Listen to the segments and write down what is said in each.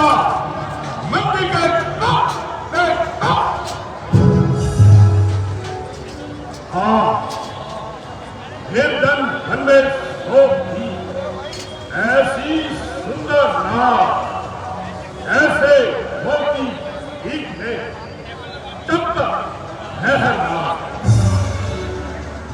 बाबा मंदिर के निर्धन धन में शोभ थी ऐसी सुंदर नाव ऐसे मोती ठीक है तब तक ठहरना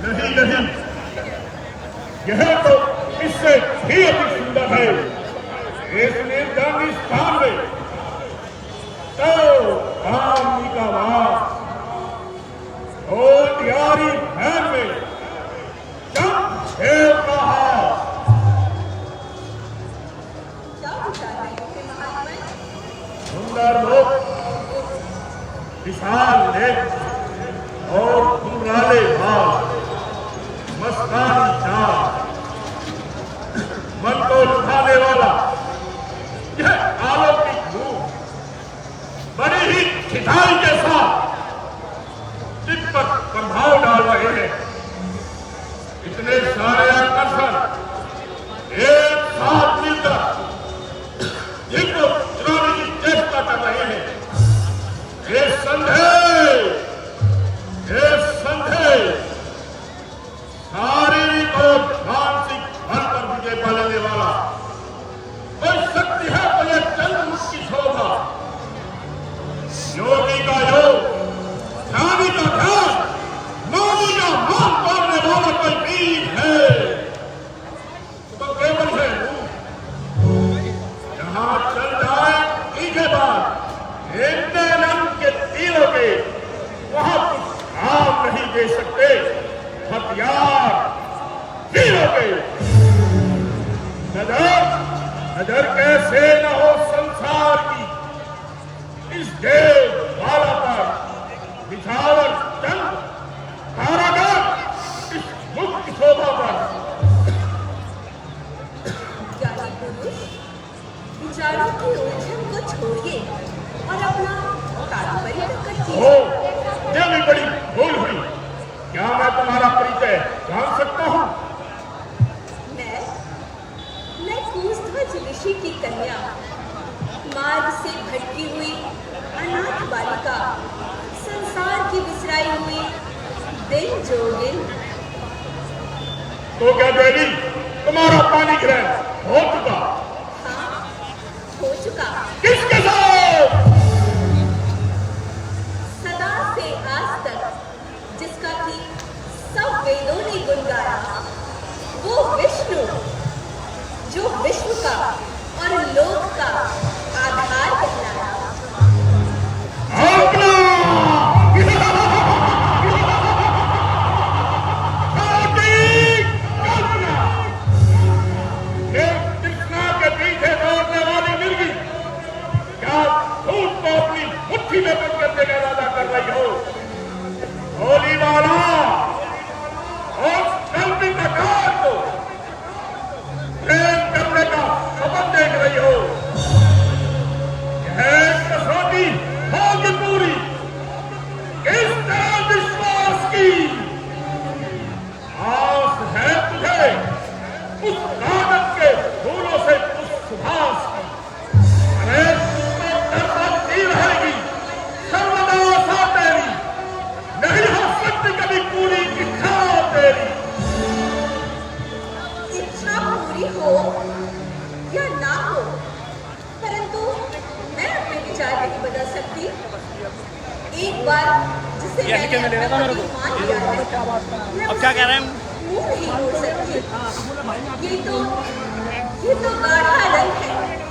नहीं नहीं यह तो इससे भी अधिक सुंदर है इस निर्धन स्थान में तो कामनी का वास ओ यारी बहन में देव का हाथ सुंदर लोग विशाल लेख और घुंघराले भाव मस्तानी चाल मन को लुभाने वाला यह अलौकिक रूप बड़ी ही खिठाई के साथ चित्त पर प्रभाव डाल रहे हैं इतने सारे आकर्षण एक साथ मिलकर जिनको चुराने की चेष्टा कर रहे हैं ये संदेह शारीरिक और मानसिक बल पर विजय पाने वाला कोई शक्ति है तो यह चंद्रमुख की शोभा योगी का योग ध्यानी का ध्यान मोदी का मान तोड़ने वाला कोई वीर है तो केवल है जहां चल जाए इसके बाद इतने रंग के तीरों के वहां कुछ काम नहीं दे सकते हथियार तीरों के नजर कैसे न हो संसार की इस देव माला पर बिछावर चंद कारागार इस मुक्त शोभा पर ज्ञानी पुरुष विचारों की उलझन को छोड़िए और अपना तात्पर्य ओ, यह भी बड़ी भूल हुई क्या मैं तुम्हारा परिचय जान सकता हूँ मैं कूसध्वज ऋषि की कन्या मार्ग से भटकी हुई अनाथ बालिका संसार की विसराई हुई दिन जोगिन तो क्या देवी तुम्हारा पानी ग्रहण हो चुका हाँ हो चुका किसके साथ सदा से आज तक जिसका कि सब वेदों ने गुण गाया वो विष्णु जो विश्व का और लोक का आधार कहलाया मुट्ठी में बंद करने का इरादा कर रही हो होली वाला और कल्पी प्रकार को प्रेम करने का सपन देख रही हो यह कसौटी होगी पूरी इस तरह विश्वास की आस है तुझे उस कागज के फूलों से उस सुभाष की अरे रहेगी सर्वदा आशा तेरी नहीं हो सकती कभी पूरी इच्छा तेरी इच्छा पूरी हो या ना हो परंतु मैं अपने विचार नहीं बदल सकती एक बार जिसे मैंने अपना पति मान लिया है अब क्या कह रहे हैं मुंह नहीं मोड़ सकती ये तो गाढ़ा रंग है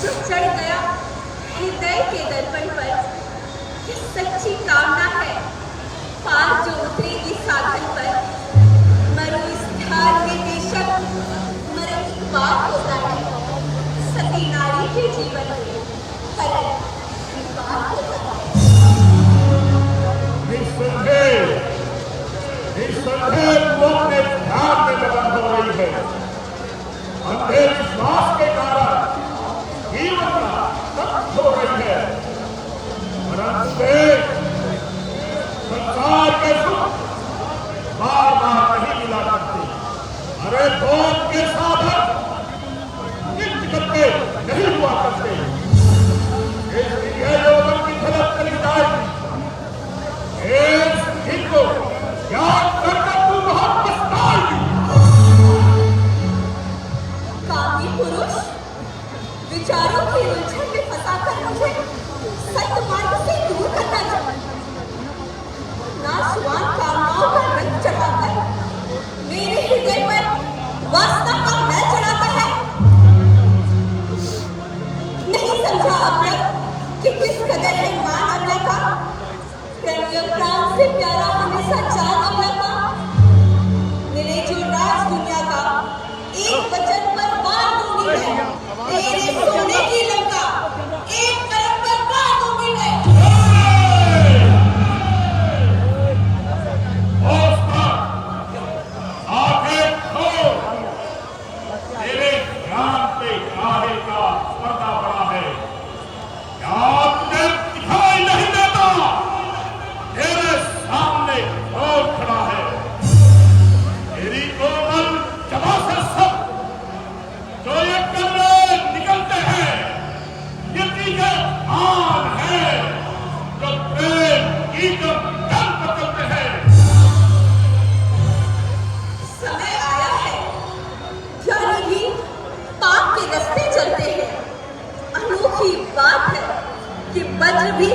जो चढ़ गया हृदय के दर्पण पर ये सच्ची कामना है पार जो उतरेगी साधन पर मरु स्थान में बेशक मरण एक बात होता है सती नारी के जीवन में पर बात होता है निस्संदेह वो अपने ध्यान में मगन हो रही है अंधे विश्वास के कारण जीवन का कष्ट हो रही है परंतु संसार के सुख बार बार नहीं मिला करते अरे भोग के साधन नित्य करते नहीं हुआ करते विचारों की उलझन में फंसाकर मुझे सत्य मार्ग से दूर करना चाहता, नाशवान कामनाओं का रंग चढ़ाकर मेरे हृदय पर वासना का मैल चढ़ाता है। नहीं समझा अब तक कि किस कदर है मान अमला का, प्रणय प्राण से प्यारा हमेशा जान अमला का। मेरे जो राज दुनिया का एक वचन पर बात दूंगी है, तेरे सोने की लंका एक कदम पर बात दूंगी है। तेरे ज्ञान पे काहे का पर्दा पड़ा है, क्या तुझे दिखाई नहीं देता? तेरे सामने और खड़ा है तेरी कोमल जबा से सब जो ये कलरे निकलते हैं, ये तीखे आन है जो प्रेम की जो जल बदलते हैं। समय आया है, ज्ञानी भी पाप के रास्ते चलते हैं। अनोखी बात है कि वज्र भी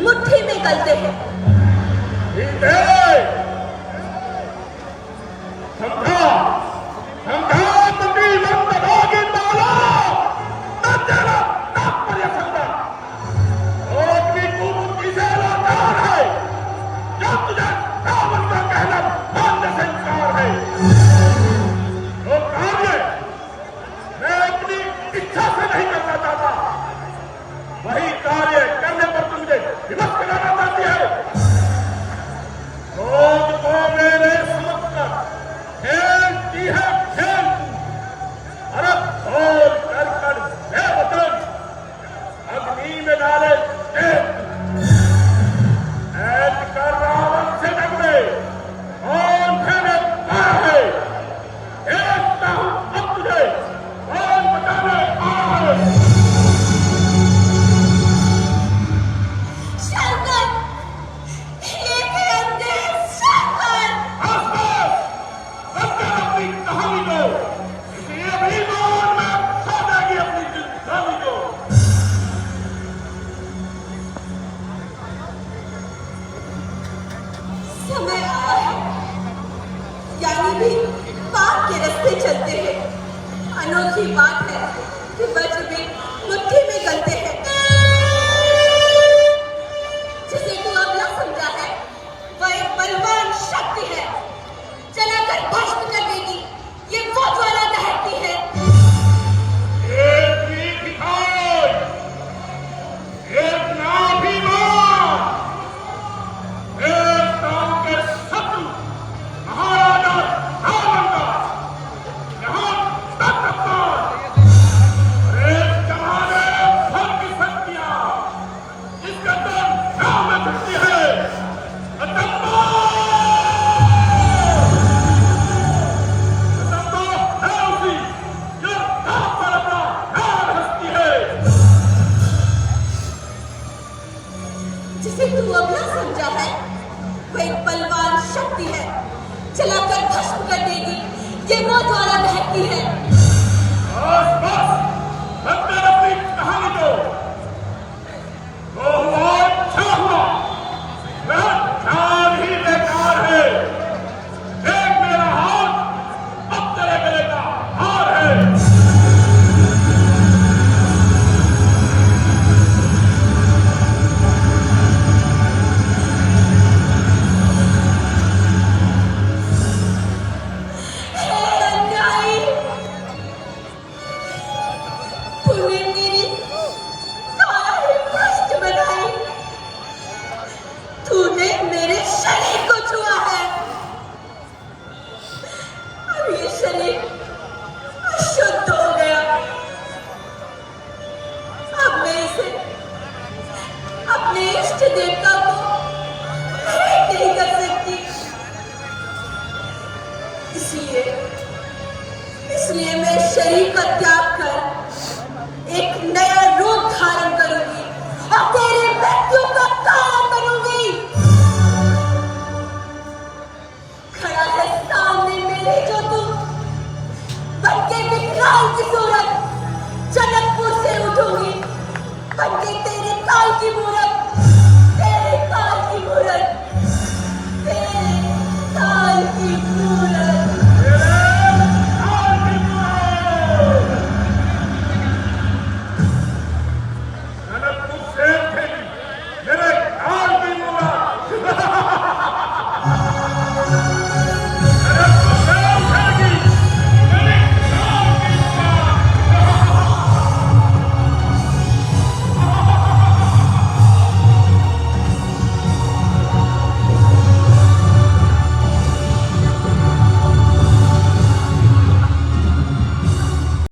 मुट्ठी में गलते हैं। समझा समझा मंडी बंद होगी ताला न तेरा तात्पर्य समझा और अपनी कुबुद्धि से लाचार है जब तुझे रावण का कहना मानने से इनकार है। वो कार्य मैं अपनी इच्छा से नहीं करना चाहता, वही कार्य करने पर तुम मुझे विवश कराना चाहती है। रोज को मेरे समझ कर खेल की है खेल, अरब खोल कर कर बेवतन अग्नि में डाले तेल। ऐद कर रावण से डगड़े कौन खेले कहा है, देखता हूं अब तुझे कौन बचाने आया है। शंकर, ये है अंदेश शंकर। अपनी कहानी को इसलिए भी मान में खो देगी अपनी जिंदगी को। समय आया है, ज्ञानी भी पाप के रास्ते चलते हैं। अनोखी बात है कि वज्र भी मुट्ठी में गलते हैं। जिसे तू अब न समझा है, वह एक बलवान शक्ति है, चलाकर भस्म कर देगी ये वो ज्वाला दहकती है। एक भी दिखाए, एक नाभिमान, एक गांव के शत्रु महाराजा रावण का यहाँ तक अपमान, और एक जमाने भर की शक्तियां जिसके अंदर नाम में घुसती है जिसे तू अब न समझा है, वह एक बलवान शक्ति है, चलाकर भस्म कर देगी ये वो ज्वाला दहकती है। बस बस बंद कर अपनी कहानी को। वो हुआ अच्छा हुआ, वह जान ही बेकार है। देख मेरा हाथ अब तेरे गले का हार है। तूने मेरी सारी भ्रष्ट बनाई, तूने मेरे शरीर को छुआ है। अब ये शरीर अशुद्ध हो गया, अब मैं इसे अपने इष्ट देवता को भेंट नहीं कर सकती। इसलिए मैं शरीर का त्याग